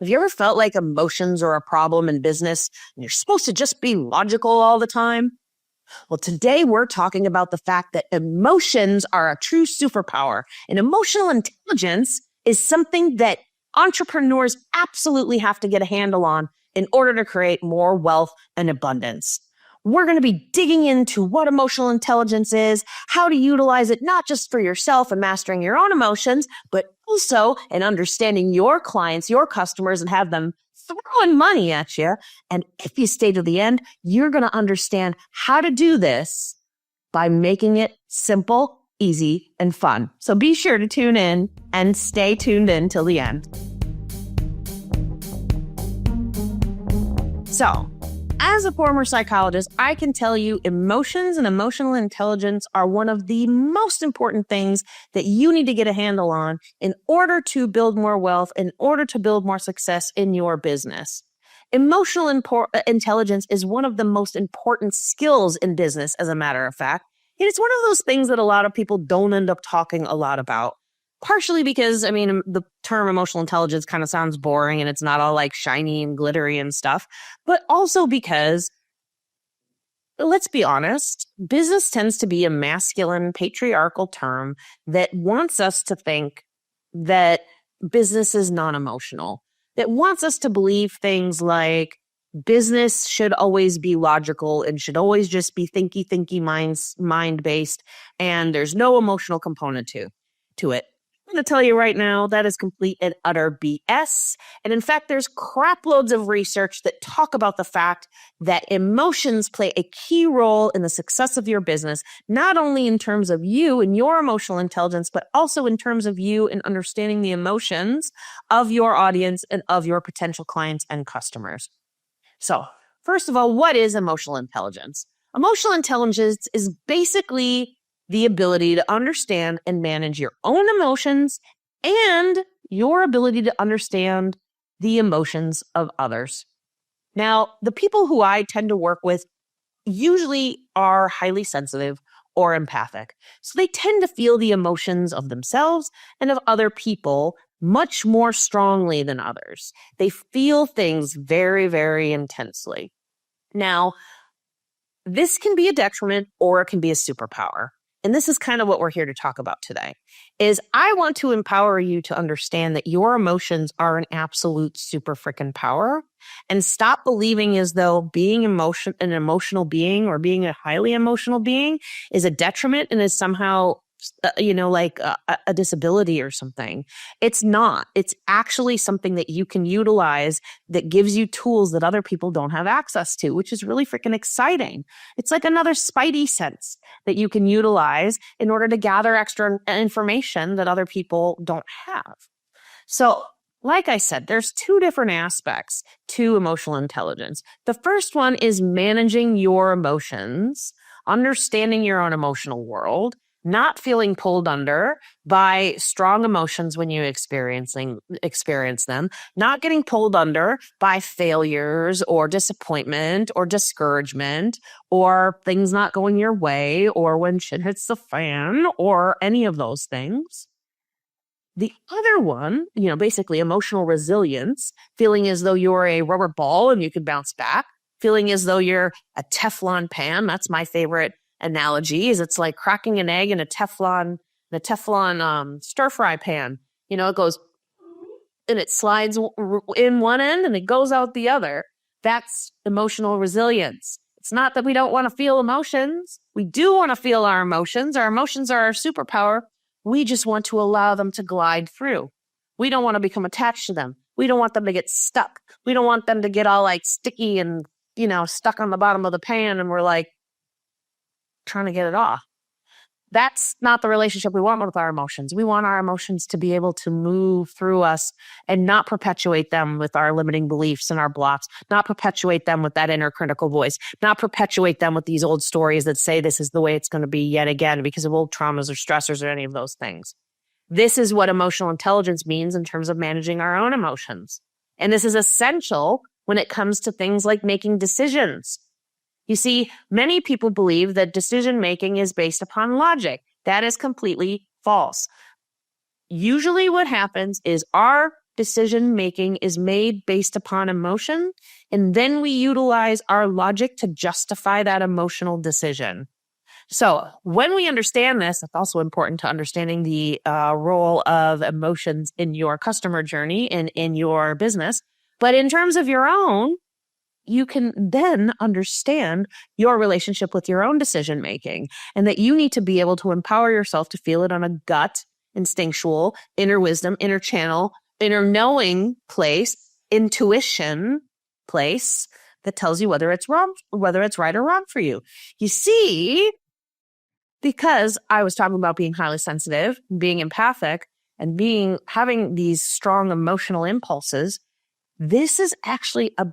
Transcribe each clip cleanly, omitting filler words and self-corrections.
Have you ever felt like emotions are a problem in business and you're supposed to just be logical all the time? Well, today we're talking about the fact that emotions are a true superpower, and emotional intelligence is something that entrepreneurs absolutely have to get a handle on in order to create more wealth and abundance. We're going to be digging into what emotional intelligence is, how to utilize it, not just for yourself and mastering your own emotions, but also in understanding your clients, your customers, and have them throwing money at you. And if you stay to the end, you're going to understand how to do this by making it simple, easy, and fun. So be sure to tune in and stay tuned in till the end. So, as a former psychologist, I can tell you emotions and emotional intelligence are one of the most important things that you need to get a handle on in order to build more wealth, in order to build more success in your business. Emotional intelligence is one of the most important skills in business, as a matter of fact. And it's one of those things that a lot of people don't end up talking a lot about. Partially because, the term emotional intelligence kind of sounds boring and it's not all like shiny and glittery and stuff, but also because, let's be honest, business tends to be a masculine, patriarchal term that wants us to think that business is non-emotional, that wants us to believe things like business should always be logical and should always just be thinky, mind-based, and there's no emotional component to it. I'm going to tell you right now, that is complete and utter BS. And in fact, there's crap loads of research that talk about the fact that emotions play a key role in the success of your business, not only in terms of you and your emotional intelligence, but also in terms of you and understanding the emotions of your audience and of your potential clients and customers. So, first of all, what is emotional intelligence? Emotional intelligence is basically the ability to understand and manage your own emotions and your ability to understand the emotions of others. Now, the people who I tend to work with usually are highly sensitive or empathic. So they tend to feel the emotions of themselves and of other people much more strongly than others. They feel things very, very intensely. Now, this can be a detriment or it can be a superpower. And this is kind of what we're here to talk about today, is I want to empower you to understand that your emotions are an absolute super freaking power, and stop believing as though being an emotional being or being a highly emotional being is a detriment and is somehow like a disability or something. It's not. It's actually something that you can utilize that gives you tools that other people don't have access to, which is really freaking exciting. It's like another spidey sense that you can utilize in order to gather extra information that other people don't have. So, like I said, there's two different aspects to emotional intelligence. The first one is managing your emotions, understanding your own emotional world, not feeling pulled under by strong emotions when you experience them, not getting pulled under by failures or disappointment or discouragement or things not going your way or when shit hits the fan or any of those things. The other one, basically emotional resilience, feeling as though you're a rubber ball and you can bounce back, feeling as though you're a Teflon pan. That's my favorite analogy, is it's like cracking an egg in a Teflon stir fry pan. It goes and it slides in one end and it goes out the other. That's emotional resilience. It's not that we don't want to feel emotions. We do want to feel our emotions. Our emotions are our superpower. We just want to allow them to glide through. We don't want to become attached to them. We don't want them to get stuck. We don't want them to get all like sticky and, stuck on the bottom of the pan and we're like, trying to get it off. That's not the relationship we want with our emotions. We want our emotions to be able to move through us and not perpetuate them with our limiting beliefs and our blocks, not perpetuate them with that inner critical voice, not perpetuate them with these old stories that say this is the way it's going to be yet again because of old traumas or stressors or any of those things. This is what emotional intelligence means in terms of managing our own emotions. And this is essential when it comes to things like making decisions. You see, many people believe that decision-making is based upon logic. That is completely false. Usually what happens is our decision making is made based upon emotion, and then we utilize our logic to justify that emotional decision. So when we understand this, it's also important to understanding the role of emotions in your customer journey and in your business. But in terms of your own, you can then understand your relationship with your own decision making, and that you need to be able to empower yourself to feel it on a gut, instinctual, inner wisdom, inner channel, inner knowing place, intuition place that tells you whether it's wrong, whether it's right or wrong for you. You see, because I was talking about being highly sensitive, being empathic, and having these strong emotional impulses, this is actually a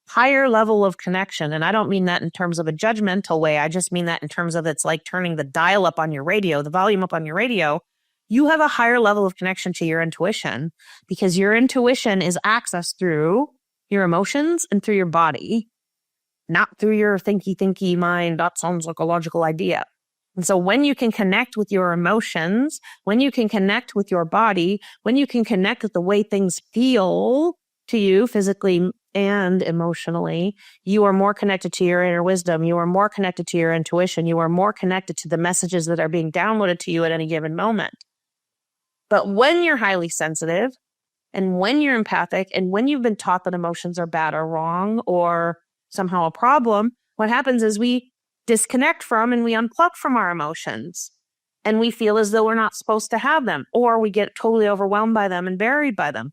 higher level of connection. And I don't mean that in terms of a judgmental way. I just mean that in terms of it's like turning the dial up on your radio, the volume up on your radio. You have a higher level of connection to your intuition, because your intuition is accessed through your emotions and through your body, not through your thinky mind. That sounds like a logical idea. And so when you can connect with your emotions, when you can connect with your body, when you can connect with the way things feel to you physically and emotionally, you are more connected to your inner wisdom. You are more connected to your intuition. You are more connected to the messages that are being downloaded to you at any given moment. But when you're highly sensitive, and when you're empathic, and when you've been taught that emotions are bad or wrong or somehow a problem, what happens is we disconnect from and we unplug from our emotions. And we feel as though we're not supposed to have them, or we get totally overwhelmed by them and buried by them.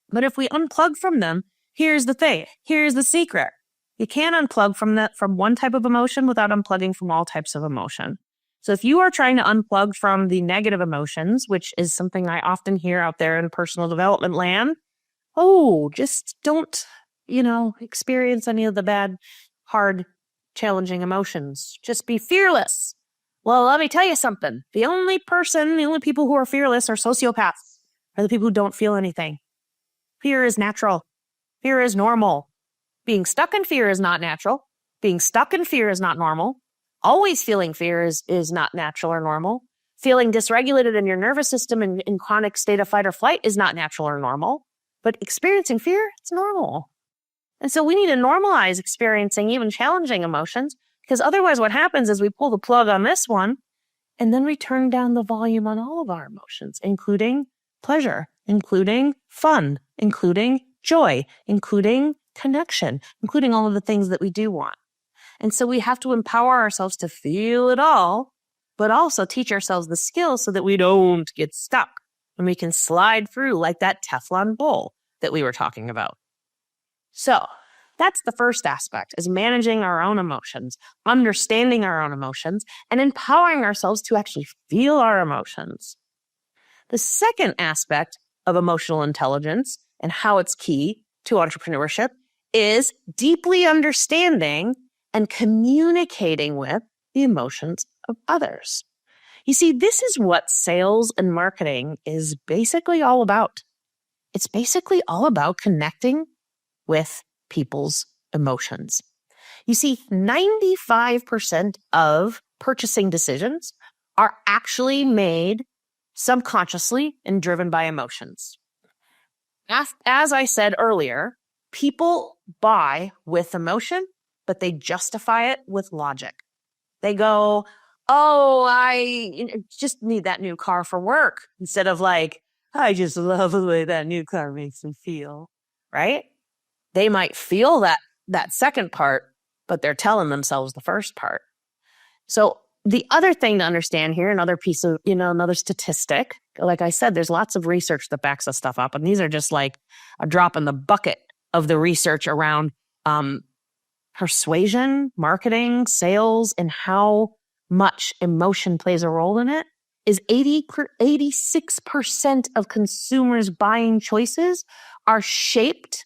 But if we unplug from them, here's the thing. Here's the secret. You can't unplug from one type of emotion without unplugging from all types of emotion. So if you are trying to unplug from the negative emotions, which is something I often hear out there in personal development land, just don't, experience any of the bad, hard, challenging emotions. Just be fearless. Well, let me tell you something. The only people who are fearless are sociopaths, are the people who don't feel anything. Fear is natural. Fear is normal. Being stuck in fear is not natural. Being stuck in fear is not normal. Always feeling fear is not natural or normal. Feeling dysregulated in your nervous system and in chronic state of fight or flight is not natural or normal. But experiencing fear, it's normal. And so we need to normalize experiencing even challenging emotions, because otherwise what happens is we pull the plug on this one and then we turn down the volume on all of our emotions, including pleasure, including fun, including joy, including connection, including all of the things that we do want. And so we have to empower ourselves to feel it all, but also teach ourselves the skills so that we don't get stuck and we can slide through like that Teflon bowl that we were talking about. So that's the first aspect, is managing our own emotions, understanding our own emotions, and empowering ourselves to actually feel our emotions. The second aspect of emotional intelligence and how it's key to entrepreneurship is deeply understanding and communicating with the emotions of others. You see, this is what sales and marketing is basically all about. It's basically all about connecting with people's emotions. You see, 95% of purchasing decisions are actually made subconsciously and driven by emotions. As I said earlier, people buy with emotion, but they justify it with logic. They go, I just need that new car for work, instead of like, I just love the way that new car makes me feel, right? They might feel that second part, but they're telling themselves the first part. So the other thing to understand here, another piece of, another statistic, like I said, there's lots of research that backs this stuff up. And these are just like a drop in the bucket of the research around persuasion, marketing, sales, and how much emotion plays a role in it. Is 86% of consumers' buying choices are shaped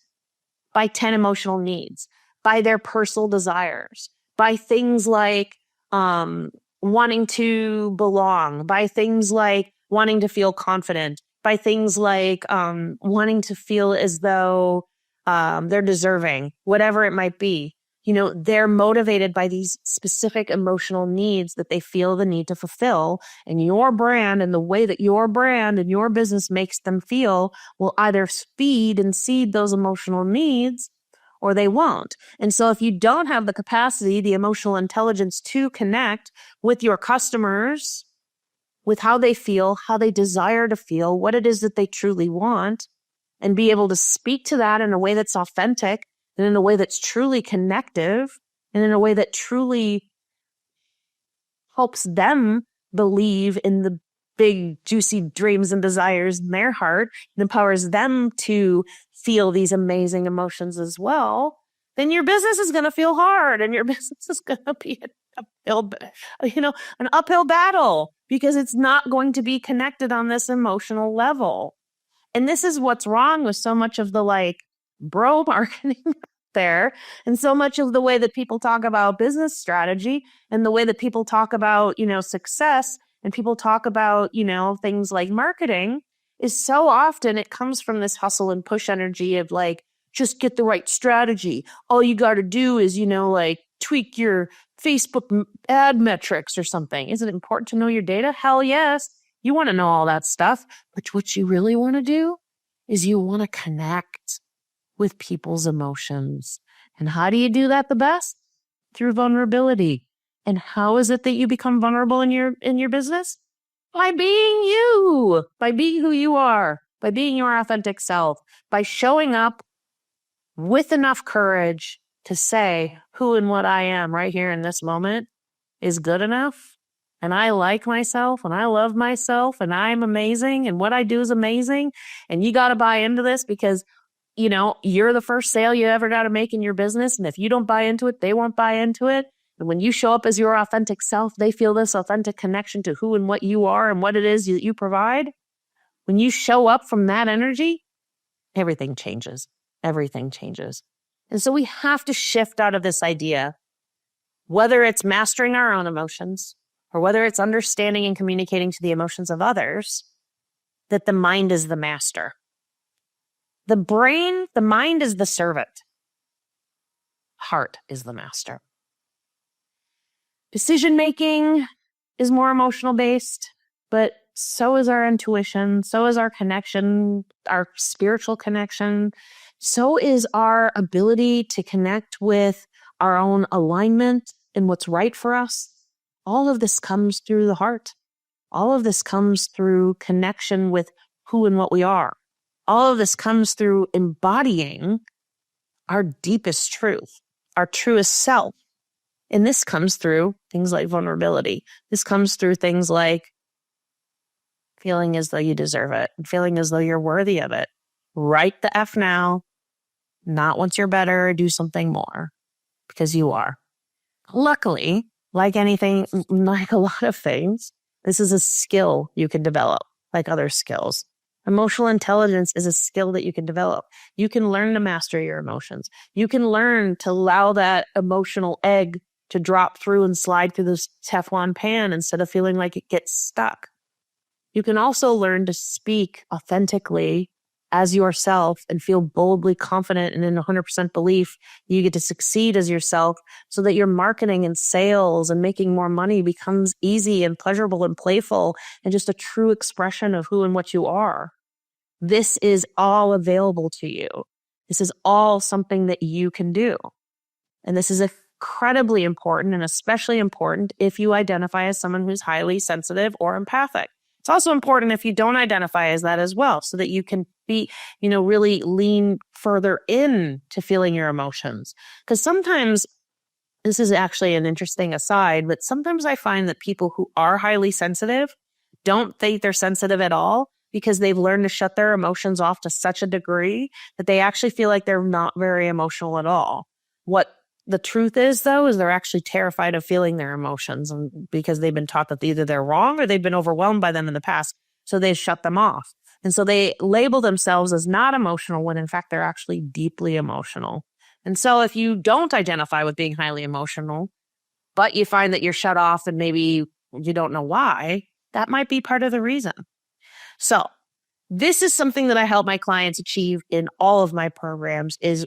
by 10 emotional needs, by their personal desires, by things like wanting to belong, by things like wanting to feel confident, by things like wanting to feel as though they're deserving, whatever it might be. they're motivated by these specific emotional needs that they feel the need to fulfill. And your brand and the way that your brand and your business makes them feel will either feed and seed those emotional needs or they won't. And so if you don't have the capacity, the emotional intelligence to connect with your customers, with how they feel, how they desire to feel, what it is that they truly want, and be able to speak to that in a way that's authentic and in a way that's truly connective and in a way that truly helps them believe in the big, juicy dreams and desires in their heart and empowers them to feel these amazing emotions as well, then your business is going to feel hard and your business is going to be an uphill battle because it's not going to be connected on this emotional level. And this is what's wrong with so much of the bro marketing there and so much of the way that people talk about business strategy and the way that people talk about, success and people talk about, things like marketing is so often it comes from this hustle and push energy of just get the right strategy. All you got to do is, tweak your Facebook ad metrics or something. Is it important to know your data? Hell yes. You want to know all that stuff. But what you really want to do is you want to connect with people's emotions. And how do you do that the best? Through vulnerability. And how is it that you become vulnerable in your business? By being you, by being who you are, by being your authentic self, by showing up with enough courage to say who and what I am right here in this moment is good enough. And I like myself and I love myself and I'm amazing and what I do is amazing. And you got to buy into this because, you're the first sale you ever got to make in your business. And if you don't buy into it, they won't buy into it. And when you show up as your authentic self, they feel this authentic connection to who and what you are and what it is that you provide. When you show up from that energy, everything changes. Everything changes. And so we have to shift out of this idea, whether it's mastering our own emotions or whether it's understanding and communicating to the emotions of others, that the mind is the master. The mind is the servant. Heart is the master. Decision-making is more emotional based, but so is our intuition, so is our connection, our spiritual connection, so is our ability to connect with our own alignment and what's right for us. All of this comes through the heart. All of this comes through connection with who and what we are. All of this comes through embodying our deepest truth, our truest self. And this comes through things like vulnerability. This comes through things like feeling as though you deserve it, feeling as though you're worthy of it. Right the F now, not once you're better, do something more, because you are. Luckily, like anything, like a lot of things, this is a skill you can develop, like other skills. Emotional intelligence is a skill that you can develop. You can learn to master your emotions. You can learn to allow that emotional egg to drop through and slide through this Teflon pan instead of feeling like it gets stuck. You can also learn to speak authentically as yourself and feel boldly confident and in 100% belief you get to succeed as yourself so that your marketing and sales and making more money becomes easy and pleasurable and playful and just a true expression of who and what you are. This is all available to you. This is all something that you can do. And this is incredibly important and especially important if you identify as someone who's highly sensitive or empathic. It's also important if you don't identify as that as well, so that you can be, really lean further in to feeling your emotions. Because sometimes, this is actually an interesting aside, but sometimes I find that people who are highly sensitive don't think they're sensitive at all because they've learned to shut their emotions off to such a degree that they actually feel like they're not very emotional at all. What the truth is, though, is they're actually terrified of feeling their emotions because they've been taught that either they're wrong or they've been overwhelmed by them in the past. So they shut them off. And so they label themselves as not emotional when in fact they're actually deeply emotional. And so if you don't identify with being highly emotional, but you find that you're shut off and maybe you don't know why, that might be part of the reason. So this is something that I help my clients achieve in all of my programs is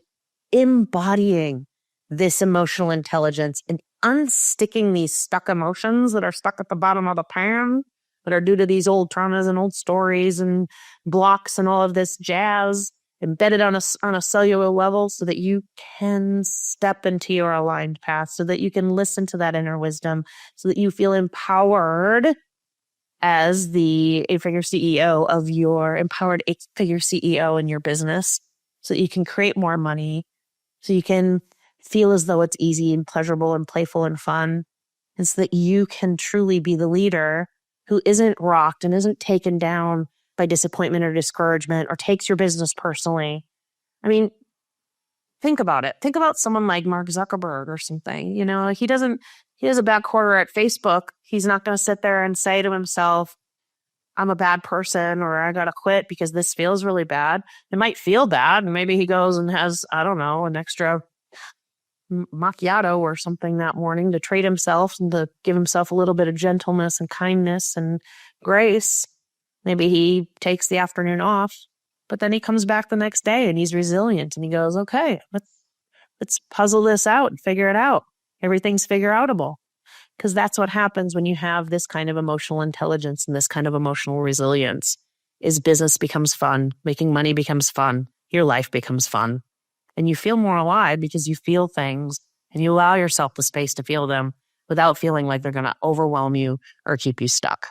embodying this emotional intelligence and unsticking these stuck emotions that are stuck at the bottom of the pan that are due to these old traumas and old stories and blocks and all of this jazz embedded on a cellular level, so that you can step into your aligned path, so that you can listen to that inner wisdom, so that you feel empowered as the eight-figure CEO of your empowered eight-figure CEO in your business, so that you can create more money, so you can feel as though it's easy and pleasurable and playful and fun, and so that you can truly be the leader who isn't rocked and isn't taken down by disappointment or discouragement or takes your business personally. I mean, think about it. Think about someone like Mark Zuckerberg or something. You know, he has a bad quarter at Facebook. He's not going to sit there and say to himself, I'm a bad person, or I got to quit because this feels really bad. It might feel bad. And maybe he goes and has, I don't know, an extra macchiato or something that morning to treat himself and to give himself a little bit of gentleness and kindness and grace. Maybe he takes the afternoon off, but then he comes back the next day and he's resilient and he goes, okay, let's puzzle this out and figure it out. Everything's figure outable. Because that's what happens when you have this kind of emotional intelligence and this kind of emotional resilience, is business becomes fun, making money becomes fun, your life becomes fun. And you feel more alive because you feel things and you allow yourself the space to feel them without feeling like they're going to overwhelm you or keep you stuck.